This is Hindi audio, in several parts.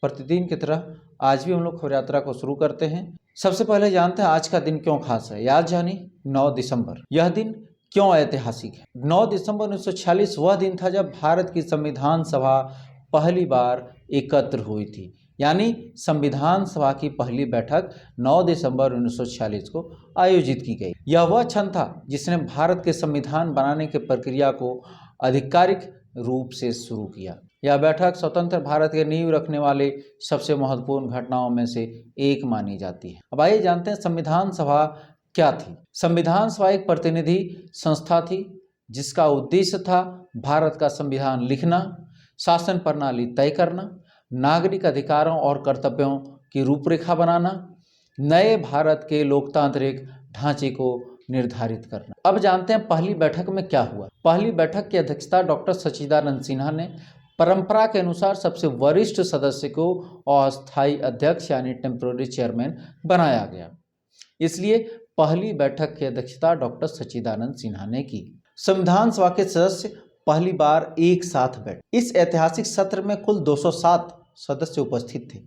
प्रतिदिन की तरह आज भी हम लोग खबर यात्रा को शुरू करते हैं। सबसे पहले जानते हैं आज का दिन क्यों खास है। याद जानी 9 दिसंबर। यह दिन क्यों ऐतिहासिक है। 9 दिसंबर 1946 वह दिन था जब भारत की संविधान सभा पहली बार एकत्र हुई थी। यानी संविधान सभा की पहली बैठक 9 दिसंबर 1946 को आयोजित की गई। यह वह क्षण था जिसने भारत के संविधान बनाने की प्रक्रिया को आधिकारिक रूप से शुरू किया। यह बैठक स्वतंत्र भारत के नींव रखने वाले सबसे महत्वपूर्ण घटनाओं में से एक मानी जाती है। अब आइए जानते हैं संविधान सभा क्या थी। संविधान सभा एक प्रतिनिधि संस्था थी जिसका उद्देश्य था भारत का संविधान लिखना, शासन प्रणाली तय करना, नागरिक अधिकारों और कर्तव्यों की रूपरेखा बनाना, नए भारत के लोकतांत्रिक ढांचे को निर्धारित करना। अब जानते हैं पहली बैठक में क्या हुआ। पहली बैठक की अध्यक्षता डॉक्टर सच्चिदानंद सिन्हा ने। परंपरा के अनुसार सबसे वरिष्ठ सदस्य को अस्थायी अध्यक्ष यानी टेम्पोररी चेयरमैन बनाया गया, इसलिए पहली बैठक की अध्यक्षता डॉक्टर सच्चिदानंद सिन्हा ने की। संविधान सभा के सदस्य पहली बार एक साथ बैठे। इस ऐतिहासिक सत्र में कुल 207 सदस्य उपस्थित थे।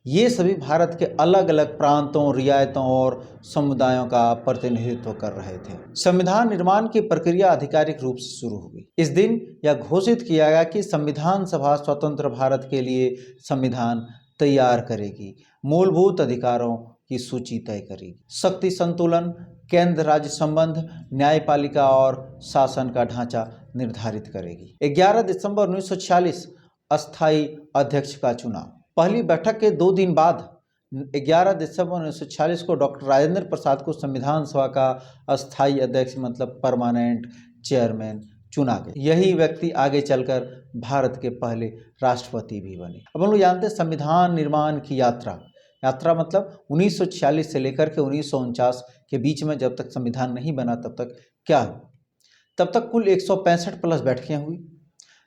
ये सभी भारत के अलग अलग प्रांतों, रियायतों और समुदायों का प्रतिनिधित्व कर रहे थे। संविधान निर्माण की प्रक्रिया आधिकारिक रूप से शुरू हुई। इस दिन यह घोषित किया गया कि संविधान सभा स्वतंत्र भारत के लिए संविधान तैयार करेगी, मूलभूत अधिकारों की सूची तय करेगी, शक्ति संतुलन, केंद्र राज्य संबंध, न्यायपालिका और शासन का ढांचा निर्धारित करेगी। 11 दिसंबर 1946 अस्थायी अध्यक्ष का चुनाव। पहली बैठक के 2 दिन बाद 11 दिसंबर 1946 को डॉक्टर राजेंद्र प्रसाद को संविधान सभा का अस्थायी अध्यक्ष मतलब परमानेंट चेयरमैन चुना गया। यही व्यक्ति आगे चलकर भारत के पहले राष्ट्रपति भी बने। अब हम लोग जानते हैं संविधान निर्माण की यात्रा मतलब 1946 से लेकर के 1949 के बीच में जब तक संविधान नहीं बना तब तक क्या हुआ। तब तक कुल 165 प्लस बैठकें हुई।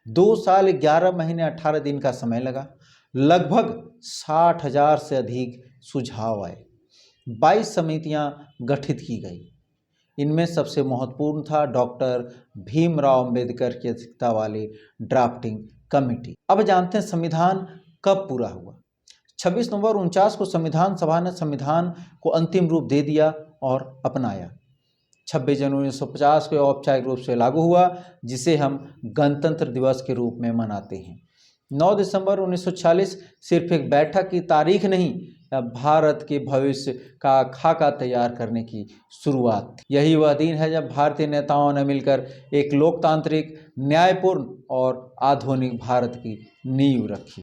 2 साल 11 महीने 18 दिन का समय लगा। लगभग 60,000 से अधिक सुझाव आए। 22 समितियां गठित की गई। इनमें सबसे महत्वपूर्ण था डॉक्टर भीमराव अंबेडकर की अध्यक्षता वाली ड्राफ्टिंग कमेटी। अब जानते हैं संविधान कब पूरा हुआ। 26 नवंबर 49 को संविधान सभा ने संविधान को अंतिम रूप दे दिया और अपनाया। 26 जनवरी 1950 को औपचारिक रूप से लागू हुआ, जिसे हम गणतंत्र दिवस के रूप में मनाते हैं। 9 दिसंबर 1946 सिर्फ एक बैठक की तारीख नहीं, भारत के भविष्य का खाका तैयार करने की शुरुआत थी। यही वह दिन है जब भारतीय नेताओं ने मिलकर एक लोकतांत्रिक, न्यायपूर्ण और आधुनिक भारत की नींव रखी।